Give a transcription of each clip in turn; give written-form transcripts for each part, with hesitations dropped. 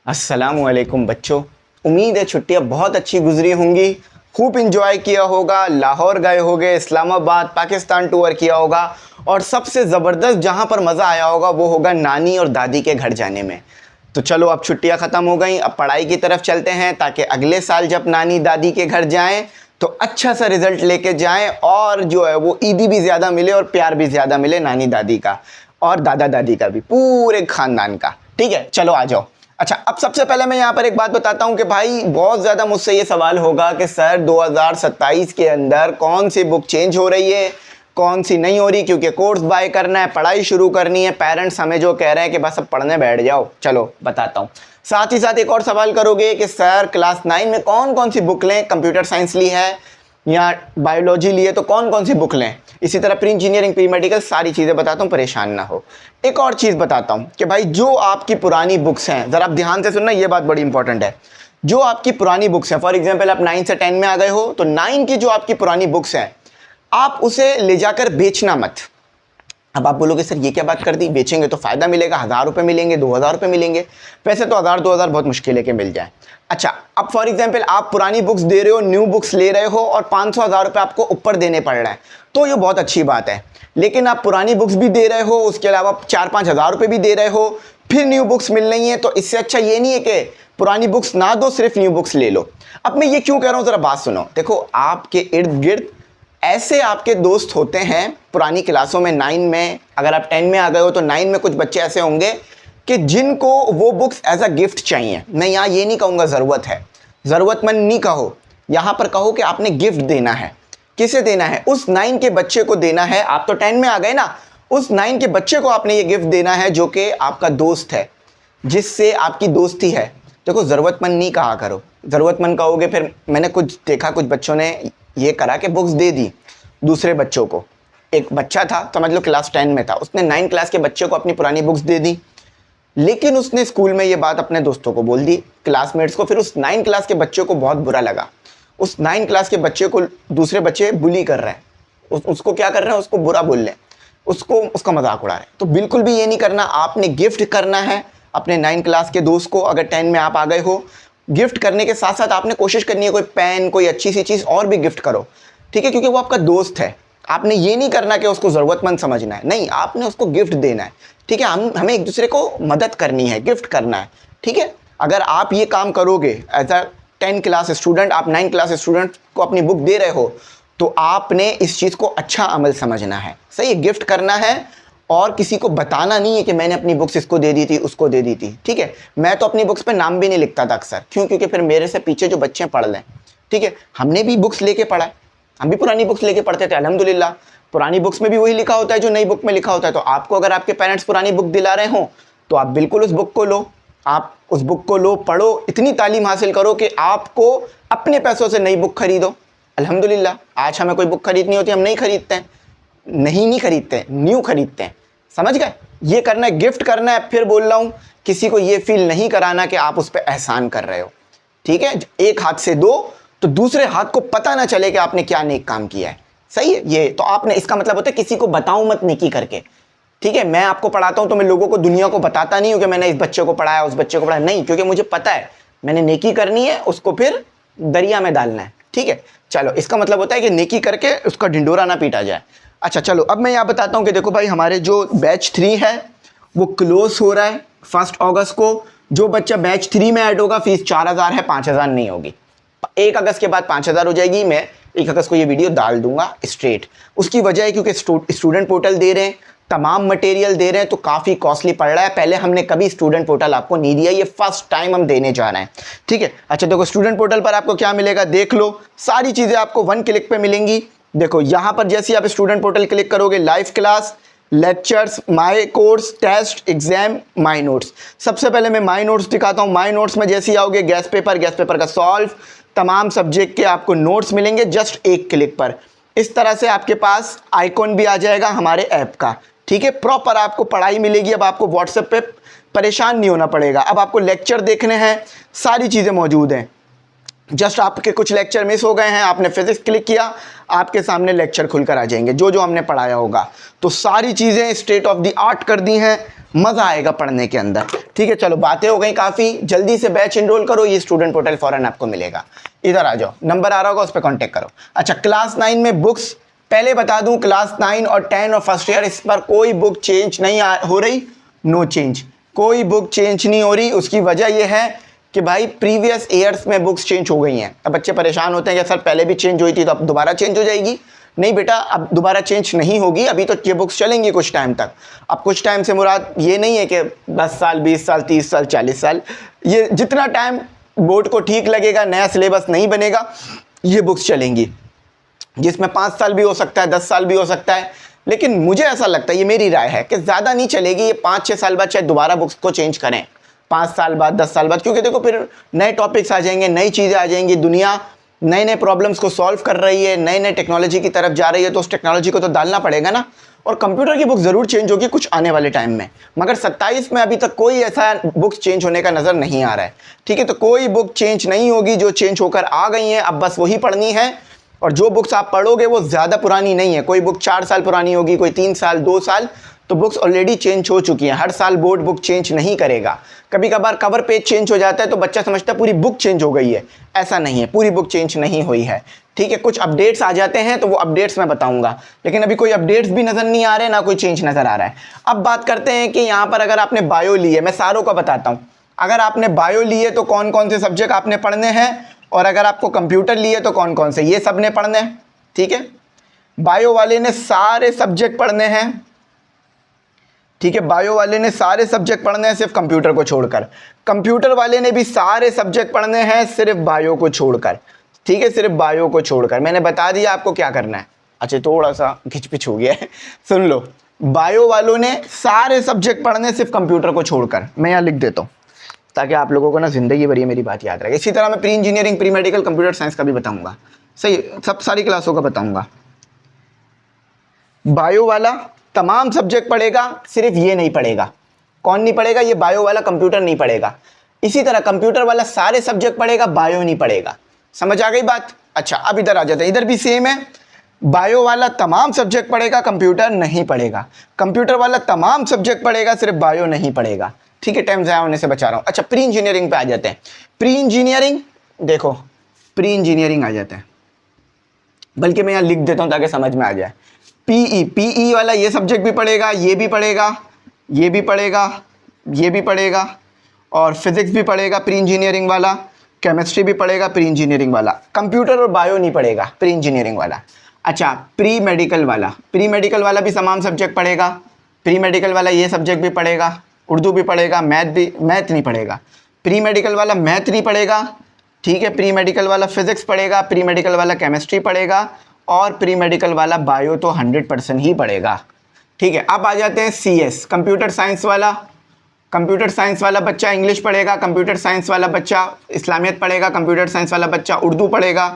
अस्सलामुअलैकुम बच्चों। उम्मीद है छुट्टियां बहुत अच्छी गुजरी होंगी, खूब इंजॉय किया होगा, लाहौर गए होगे, इस्लामाबाद पाकिस्तान टूर किया होगा और सबसे ज़बरदस्त जहां पर मज़ा आया होगा वो होगा नानी और दादी के घर जाने में। तो चलो अब छुट्टियां ख़त्म हो गई, अब पढ़ाई की तरफ चलते हैं ताकि अगले साल जब नानी दादी के घर जाएं तो अच्छा सा रिज़ल्ट लेके जाएं और जो है वो ईदी भी ज़्यादा मिले और प्यार भी ज़्यादा मिले नानी दादी का और दादा दादी का भी, पूरे ख़ानदान का। ठीक है, चलो आ जाओ। अच्छा, अब सबसे पहले मैं यहाँ पर एक बात बताता हूँ कि भाई बहुत ज़्यादा मुझसे ये सवाल होगा कि सर 2027 के अंदर कौन सी बुक चेंज हो रही है, कौन सी नहीं हो रही, क्योंकि कोर्स बाय करना है, पढ़ाई शुरू करनी है। पेरेंट्स हमें जो कह रहे हैं कि बस अब पढ़ने बैठ जाओ, चलो बताता हूँ। साथ ही साथ एक और सवाल करोगे कि सर क्लास 9 में कौन कौन सी बुक लें, कंप्यूटर साइंस ली है या बायोलॉजी लिए तो कौन कौन सी बुक लें। इसी तरह प्री इंजीनियरिंग, प्री मेडिकल, सारी चीज़ें बताता हूँ, परेशान ना हो। एक और चीज़ बताता हूँ कि भाई जो आपकी पुरानी बुक्स हैं, ज़रा आप ध्यान से सुनना, ये बात बड़ी इंपॉर्टेंट है। जो आपकी पुरानी बुक्स हैं, फॉर एग्जांपल आप 9 से 10 में आ गए हो तो 9 की जो आपकी पुरानी बुक्स हैं आप उसे ले जाकर बेचना मत। अब आप बोलोगे सर ये क्या बात कर दी, बेचेंगे तो फ़ायदा मिलेगा, 1000 रुपये मिलेंगे, 2000 रुपये मिलेंगे। वैसे तो 1000-2000 बहुत मुश्किल है कि मिल जाए। अच्छा, अब फॉर एग्जांपल आप पुरानी बुक्स दे रहे हो, न्यू बुक्स ले रहे हो और 500-1000 रुपये आपको ऊपर देने पड़ रहे हैं, तो ये बहुत अच्छी बात है। लेकिन आप पुरानी बुक्स भी दे रहे हो, उसके अलावा 4-5 हज़ार रुपये भी दे रहे हो, फिर न्यू बुक्स मिल रही हैं, तो इससे अच्छा ये नहीं है कि पुरानी बुक्स ना दो, सिर्फ न्यू बुक्स ले लो। अब मैं ये क्यों कह रहा हूँ, ज़रा बात सुनो। देखो, आपके इर्द गिर्द ऐसे आपके दोस्त होते हैं पुरानी क्लासों में, 9 में, अगर आप 10 में आ गए हो तो 9 में कुछ बच्चे ऐसे होंगे कि जिनको वो बुक्स एज अ गिफ्ट चाहिए। मैं यहाँ ये नहीं कहूँगा ज़रूरत है, ज़रूरतमंद नहीं कहो, यहाँ पर कहो कि आपने गिफ्ट देना है। किसे देना है? उस 9 के बच्चे को देना है। आप तो 10 में आ गए ना, उस 9 के बच्चे को आपने ये गिफ्ट देना है जो कि आपका दोस्त है, जिससे आपकी दोस्ती है। देखो, ज़रूरतमंद नहीं कहा करो, ज़रूरतमंद कहोगे फिर मैंने कुछ देखा, कुछ बच्चों ने ये करा कि बुक्स दे दी दूसरे बच्चों को। एक बच्चा था, समझ लो क्लास 10 में था, उसने 9 क्लास के बच्चे को अपनी पुरानी बुक्स दे दी, लेकिन उसने स्कूल में ये बात अपने दोस्तों को बोल दी, क्लासमेट्स को। फिर उस 9 क्लास के बच्चे को बहुत बुरा लगा। उस 9 क्लास के बच्चे को दूसरे बच्चे बुली कर रहे हैं, उसको क्या कर रहे हैं, उसको बुरा बोल रहे हैं, उसका मजाक उड़ा रहे हैं। तो बिल्कुल भी ये नहीं करना। आपने गिफ्ट करना है अपने 9 क्लास के दोस्त को। अगर 10 में आप आ गए हो, गिफ्ट करने के साथ साथ आपने कोशिश करनी है कोई पेन, कोई अच्छी सी चीज़ और भी गिफ्ट करो, ठीक है, क्योंकि वो आपका दोस्त है। आपने ये नहीं करना कि उसको ज़रूरतमंद समझना है, नहीं, आपने उसको गिफ्ट देना है। ठीक है, हमें एक दूसरे को मदद करनी है, गिफ्ट करना है। ठीक है, अगर आप ये काम करोगे एज अ 10 क्लास स्टूडेंट, आप 9 क्लास स्टूडेंट को अपनी बुक दे रहे हो, तो आपने इस चीज़ को अच्छा अमल समझना है। सही है, गिफ्ट करना है और किसी को बताना नहीं है कि मैंने अपनी बुक्स इसको दे दी थी, उसको दे दी थी। ठीक है, मैं तो अपनी बुक्स पे नाम भी नहीं लिखता था अक्सर, क्यों? क्योंकि फिर मेरे से पीछे जो बच्चे पढ़ लें। ठीक है, हमने भी बुक्स लेके पढ़ा है, हम भी पुरानी बुक्स लेके पढ़ते थे, अल्हम्दुलिल्लाह। पुरानी बुक्स में भी वही लिखा होता है जो नई बुक में लिखा होता है। तो आपको अगर आपके पेरेंट्स पुरानी बुक दिला रहे हो तो आप बिल्कुल उस बुक को लो, आप उस बुक को लो, पढ़ो, इतनी तालीम हासिल करो कि आपको अपने पैसों से नई बुक खरीदो। अल्हम्दुलिल्लाह, आज हमें कोई बुक खरीदनी होती है, हम नहीं खरीदते हैं, नहीं खरीदते हैं, न्यू खरीदते हैं। समझ गए? ये करना है, गिफ्ट करना है। फिर बोल रहा हूँ, किसी को ये फील नहीं कराना कि आप उस पर एहसान कर रहे हो। ठीक है, एक हाथ से दो तो दूसरे हाथ को पता ना चले कि आपने क्या नेक काम किया है। सही है, ये तो आपने, इसका मतलब होता है किसी को बताऊं मत नेकी करके। ठीक है, मैं आपको पढ़ाता हूं तो मैं लोगों को, दुनिया को बताता नहीं हूं कि मैंने इस बच्चे को पढ़ाया, उस बच्चे को पढ़ाया, नहीं, क्योंकि मुझे पता है मैंने नेकी करनी है, उसको फिर दरिया में डालना है। ठीक है, चलो, इसका मतलब होता है कि नेकी करके उसका ढिंडोरा ना पीटा जाए। अच्छा चलो, अब मैं यहाँ बताता हूँ कि देखो भाई, हमारे जो बैच 3 है वो क्लोज हो रहा है 1 अगस्त को। जो बच्चा बैच 3 में ऐड होगा, फीस 4000 है, 5000 नहीं होगी। 1 अगस्त के बाद 5000 हो जाएगी। मैं 1 अगस्त को ये वीडियो डाल दूंगा स्ट्रेट। उसकी वजह है क्योंकि स्टूडेंट पोर्टल दे रहे हैं, तमाम मटेरियल दे रहे हैं, तो काफ़ी कॉस्टली पड़ रहा है। पहले हमने कभी स्टूडेंट पोर्टल आपको नहीं दिया, ये फर्स्ट टाइम हम देने जा रहे हैं। ठीक है, अच्छा देखो, स्टूडेंट पोर्टल पर आपको क्या मिलेगा, देख लो, सारी चीज़ें आपको 1 क्लिक पे मिलेंगी। देखो, यहाँ पर जैसे ही आप स्टूडेंट पोर्टल क्लिक करोगे, live class, lectures, my course, test, exam, my notes. सबसे पहले मैं माई नोट्स दिखाता हूँ। माई नोट्स में जैसे ही आओगे, गैस पेपर का सॉल्व, तमाम सब्जेक्ट के आपको नोट्स मिलेंगे जस्ट 1 क्लिक पर। इस तरह से आपके पास आइकॉन भी आ जाएगा हमारे ऐप का। ठीक है, प्रॉपर आपको पढ़ाई मिलेगी। अब आपको व्हाट्सएप पे परेशान नहीं होना पड़ेगा। अब आपको लेक्चर देखने हैं, सारी चीज़ें मौजूद हैं। जस्ट आपके कुछ लेक्चर मिस हो गए हैं, आपने फिजिक्स क्लिक किया, आपके सामने लेक्चर खुलकर आ जाएंगे जो जो हमने पढ़ाया होगा। तो सारी चीज़ें स्टेट ऑफ द आर्ट कर दी हैं, मज़ा आएगा पढ़ने के अंदर। ठीक है, चलो बातें हो गई काफ़ी, जल्दी से बैच इनरोल करो, ये स्टूडेंट पोर्टल फौरन आपको मिलेगा। इधर आ जाओ, नंबर आ रहा होगा उस पर कॉन्टेक्ट करो। अच्छा, क्लास 9 में बुक्स पहले बता दूं, क्लास 9 और 10 और फर्स्ट ईयर इस पर कोई बुक चेंज नहीं हो रही, नो चेंज, कोई बुक चेंज नहीं हो रही। उसकी वजह यह है कि भाई प्रीवियस ईयर्स में बुक्स चेंज हो गई हैं। अब बच्चे परेशान होते हैं कि सर पहले भी चेंज हुई थी तो अब दोबारा चेंज हो जाएगी। नहीं बेटा, अब दोबारा चेंज नहीं होगी, अभी तो ये बुक्स चलेंगी कुछ टाइम तक। अब कुछ टाइम से मुराद ये नहीं है कि 10 साल 20 साल 30 साल 40 साल, ये जितना टाइम बोर्ड को ठीक लगेगा, नया सिलेबस नहीं बनेगा, ये बुक्स चलेंगी, जिसमें 5 साल भी हो सकता है, 10 साल भी हो सकता है। लेकिन मुझे ऐसा लगता है, ये मेरी राय है कि ज़्यादा नहीं चलेगी, ये 5-6 साल बाद शायद दोबारा बुक्स को चेंज करें, 5 साल बाद 10 साल बाद, क्योंकि देखो फिर नए टॉपिक्स आ जाएंगे, नई चीज़ें आ जाएंगी, दुनिया नए नए प्रॉब्लम्स को सॉल्व कर रही है, नए नए टेक्नोलॉजी की तरफ जा रही है, तो उस टेक्नोलॉजी को तो डालना पड़ेगा ना। और कंप्यूटर की बुक ज़रूर चेंज होगी कुछ आने वाले टाइम में, मगर 27 में अभी तक कोई ऐसा बुक्स चेंज होने का नज़र नहीं आ रहा है। ठीक है, तो कोई बुक चेंज नहीं होगी, जो चेंज होकर आ गई हैं अब बस वही पढ़नी है। और जो बुक्स आप पढ़ोगे वो ज़्यादा पुरानी नहीं है, कोई बुक 4 साल पुरानी होगी, कोई 3 साल 2 साल, तो बुक्स ऑलरेडी चेंज हो चुकी हैं। हर साल बोर्ड बुक चेंज नहीं करेगा, कभी कभार कवर पेज चेंज हो जाता है तो बच्चा समझता है पूरी बुक चेंज हो गई है, ऐसा नहीं है, पूरी बुक चेंज नहीं हुई है। ठीक है, कुछ अपडेट्स आ जाते हैं तो वो अपडेट्स मैं बताऊंगा, लेकिन अभी कोई अपडेट्स भी नज़र नहीं आ रहे, ना कोई चेंज नज़र आ रहा है। अब बात करते हैं कि यहाँ पर अगर आपने बायो ली है, मैं सारों का बताता हूँ, अगर आपने बायो ली है तो कौन कौन से सब्जेक्ट आपने पढ़ने हैं, और अगर आपको कंप्यूटर लिए तो कौन कौन से, ये सब ने पढ़ने हैं। ठीक है, बायो वाले ने सारे सब्जेक्ट पढ़ने हैं। ठीक है, बायो वाले ने सारे सब्जेक्ट पढ़ने हैं सिर्फ कंप्यूटर को छोड़कर, कंप्यूटर वाले ने भी सारे सब्जेक्ट पढ़ने हैं सिर्फ बायो को छोड़कर। ठीक है, सिर्फ बायो को छोड़कर, मैंने बता दिया आपको क्या करना है। अच्छा, थोड़ा सा घिचपिच हो गया है, सुन लो, बायो वालों ने सारे सब्जेक्ट पढ़ने सिर्फ कंप्यूटर को छोड़कर, मैं यहाँ लिख देता हूँ ताकि आप लोगों को ना ज़िंदगी भर ये मेरी बात याद रहे। इसी तरह मैं pre engineering, pre medical, computer science का भी बताऊंगा, सही, सब सारी क्लासों का बताऊंगा। बायो वाला तमाम सब्जेक्ट पढ़ेगा, सिर्फ ये नहीं पढ़ेगा। कौन नहीं पढ़ेगा? ये बायो वाला कंप्यूटर नहीं पढ़ेगा। इसी तरह कंप्यूटर वाला सारे सब्जेक्ट पढ़ेगा, बायो नहीं पढ़ेगा। समझ आ गई बात? अच्छा, अब इधर आ जाते हैं, इधर भी सेम है, बायो वाला तमाम सब्जेक्ट पढ़ेगा, कंप्यूटर नहीं पढ़ेगा। कंप्यूटर वाला तमाम सब्जेक्ट पढ़ेगा, सिर्फ बायो नहीं पढ़ेगा। ठीक है, टाइम ज़ाया होने से बचा रहा हूँ। अच्छा, प्री इंजीनियरिंग पे आ जाते हैं। प्री इंजीनियरिंग देखो, प्री इंजीनियरिंग आ जाता है, बल्कि मैं यहाँ लिख देता हूँ ताकि समझ में आ जाए। पीई वाला ये सब्जेक्ट भी पढ़ेगा, ये भी पढ़ेगा, ये भी पढ़ेगा, ये भी पढ़ेगा, और फिजिक्स भी पढ़ेगा प्री इंजीनियरिंग वाला, केमिस्ट्री भी पढ़ेगा प्री इंजीनियरिंग वाला। कंप्यूटर और बायो नहीं पढ़ेगा प्री इंजीनियरिंग वाला। अच्छा, प्री मेडिकल वाला, प्री मेडिकल वाला भी तमाम सब्जेक्ट पढ़ेगा। प्री मेडिकल वाला ये सब्जेक्ट भी पढ़ेगा, उर्दू भी पढ़ेगा, मैथ नहीं पढ़ेगा। प्री मेडिकल वाला मैथ नहीं पढ़ेगा। ठीक है, प्री मेडिकल वाला फिजिक्स पढ़ेगा, प्री मेडिकल वाला केमिस्ट्री पढ़ेगा, और प्री मेडिकल वाला बायो तो 100% ही पढ़ेगा। ठीक है, अब आ जाते हैं CS, कंप्यूटर साइंस वाला। कंप्यूटर साइंस वाला बच्चा इंग्लिश पढ़ेगा, कंप्यूटर साइंस वाला बच्चा इस्लामियत पढ़ेगा, कंप्यूटर साइंस वाला बच्चा उर्दू पढ़ेगा,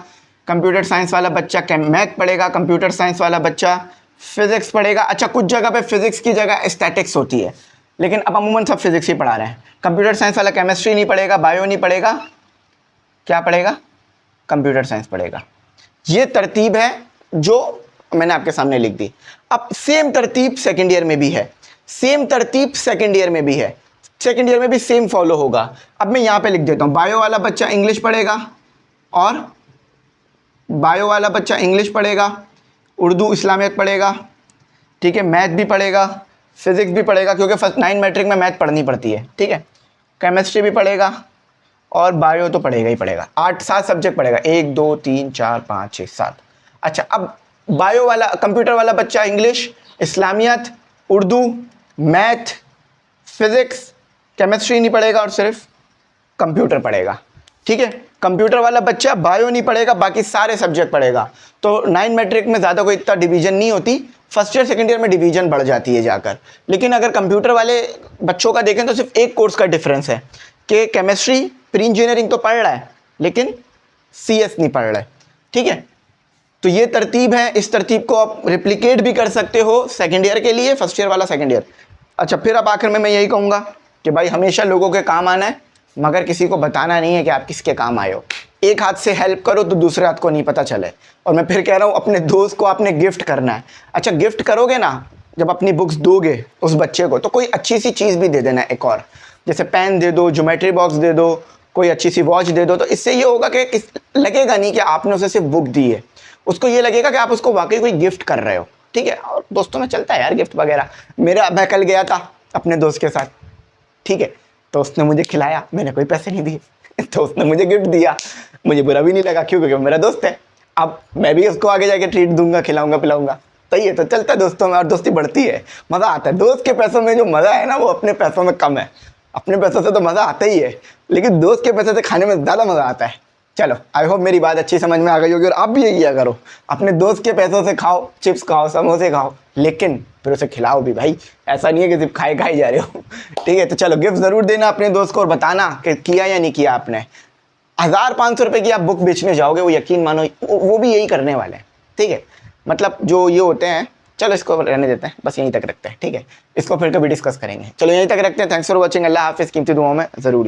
कंप्यूटर साइंस वाला बच्चा मैथ पढ़ेगा, कंप्यूटर साइंस वाला बच्चा फिजिक्स पढ़ेगा। अच्छा, कुछ जगह पे फिजिक्स की जगह स्टैटिक्स होती है, लेकिन अब अमूमन सब फिजिक्स ही पढ़ा रहे हैं। कंप्यूटर साइंस वाला केमिस्ट्री नहीं पढ़ेगा, बायो नहीं पढ़ेगा, क्या पढ़ेगा? कंप्यूटर साइंस पढ़ेगा। ये तरतीब है जो मैंने आपके सामने लिख दी। अब सेम तरतीब सेकेंड ईयर में भी है, सेम तरतीब सेकेंड ईयर में भी है, सेकेंड ईयर में भी सेम फॉलो होगा। अब मैं यहाँ पे लिख देता हूँ, बायो वाला बच्चा इंग्लिश पढ़ेगा, और बायो वाला बच्चा इंग्लिश पढ़ेगा, उर्दू इस्लामियत पढ़ेगा, ठीक है, मैथ भी पढ़ेगा, फिजिक्स भी पढ़ेगा, क्योंकि फर्स्ट 9 मैट्रिक में मैथ पढ़नी पड़ती है। ठीक है, केमिस्ट्री भी पढ़ेगा, और बायो तो पढ़ेगा ही पढ़ेगा। 8-7 सब्जेक्ट पढ़ेगा, 1 2 3 4 5 6 7। अच्छा, अब बायो वाला कंप्यूटर वाला बच्चा English, Islamiyat, Urdu, math, physics, chemistry नहीं पढ़ेगा और सिर्फ कंप्यूटर पढ़ेगा। ठीक है, कंप्यूटर वाला बच्चा बायो नहीं पढ़ेगा, बाकी सारे सब्जेक्ट पढ़ेगा। तो 9 मैट्रिक में ज़्यादा कोई इतना डिवीजन नहीं होती, फर्स्ट ईयर सेकेंड ईयर में डिवीजन बढ़ जाती है जाकर। लेकिन अगर कंप्यूटर वाले बच्चों का देखें तो सिर्फ एक कोर्स का डिफरेंस है कि केमिस्ट्री प्री इंजीनियरिंग तो पढ़ रहा है, लेकिन CS नहीं पढ़ रहा है। ठीक है, तो ये तरतीब है, इस तरतीब को आप रिप्लिकेट भी कर सकते हो सेकेंड ईयर के लिए, फर्स्ट ईयर वाला सेकेंड ईयर। अच्छा, फिर अब आखिर में मैं यही कहूँगा कि भाई हमेशा लोगों के काम आना है, मगर किसी को बताना नहीं है कि आप किसके काम आए हो। एक हाथ से हेल्प करो तो दूसरे हाथ को नहीं पता चले। और मैं फिर कह रहा हूँ, अपने दोस्त को आपने गिफ्ट करना है। अच्छा, गिफ्ट करोगे ना, जब अपनी बुक्स दोगे उस बच्चे को तो कोई अच्छी सी चीज़ भी दे देना एक और, जैसे पेन दे दो, ज्योमेट्री बॉक्स दे दो, कोई अच्छी सी वॉच दे दो। तो इससे ये होगा कि लगेगा नहीं कि आपने उसे सिर्फ बुक दी है, उसको ये लगेगा कि आप उसको वाकई कोई गिफ्ट कर रहे हो। ठीक है, और दोस्तों में चलता है यार गिफ्ट वगैरह। मैं कल गया था अपने दोस्त के साथ, ठीक है, तो उसने मुझे खिलाया, मैंने कोई पैसे नहीं दिए तो उसने मुझे गिफ्ट दिया, मुझे बुरा भी नहीं लगा, क्यों? क्योंकि मेरा दोस्त है। अब मैं भी उसको आगे जाके ट्रीट दूंगा, खिलाऊंगा पिलाऊंगा, तो ये तो चलता है दोस्तों में, और दोस्ती बढ़ती है, मज़ा आता है। दोस्त के पैसों में जो मज़ा है ना वो अपने पैसों में कम है। अपने पैसों से तो मज़ा आता ही है, लेकिन दोस्त के पैसे से खाने में ज़्यादा मज़ा आता है। चलो, आई होप मेरी बात अच्छी समझ में आ गई होगी, और आप भी यही किया करो, अपने दोस्त के पैसों से खाओ, चिप्स खाओ, समोसे खाओ, लेकिन फिर उसे खिलाओ भी भाई। ऐसा नहीं है कि सिर्फ खाए खाए जा रहे हो। ठीक है, तो चलो गिफ्ट ज़रूर देना अपने दोस्त को, और बताना कि किया या नहीं किया आपने। 1500 रुपये की आप बुक बेचने जाओगे, वो यकीन मानो वो भी यही करने वाले हैं। ठीक है, मतलब जो ये होते हैं, चलो इसको रहने देते हैं, बस यहीं तक रखते हैं। ठीक है, इसको फिर कभी डिस्कस करेंगे। चलो यहीं तक रखते हैं। Thanks for watching. अल्लाह हाफिज़। कीमती दुआओं में ज़रूर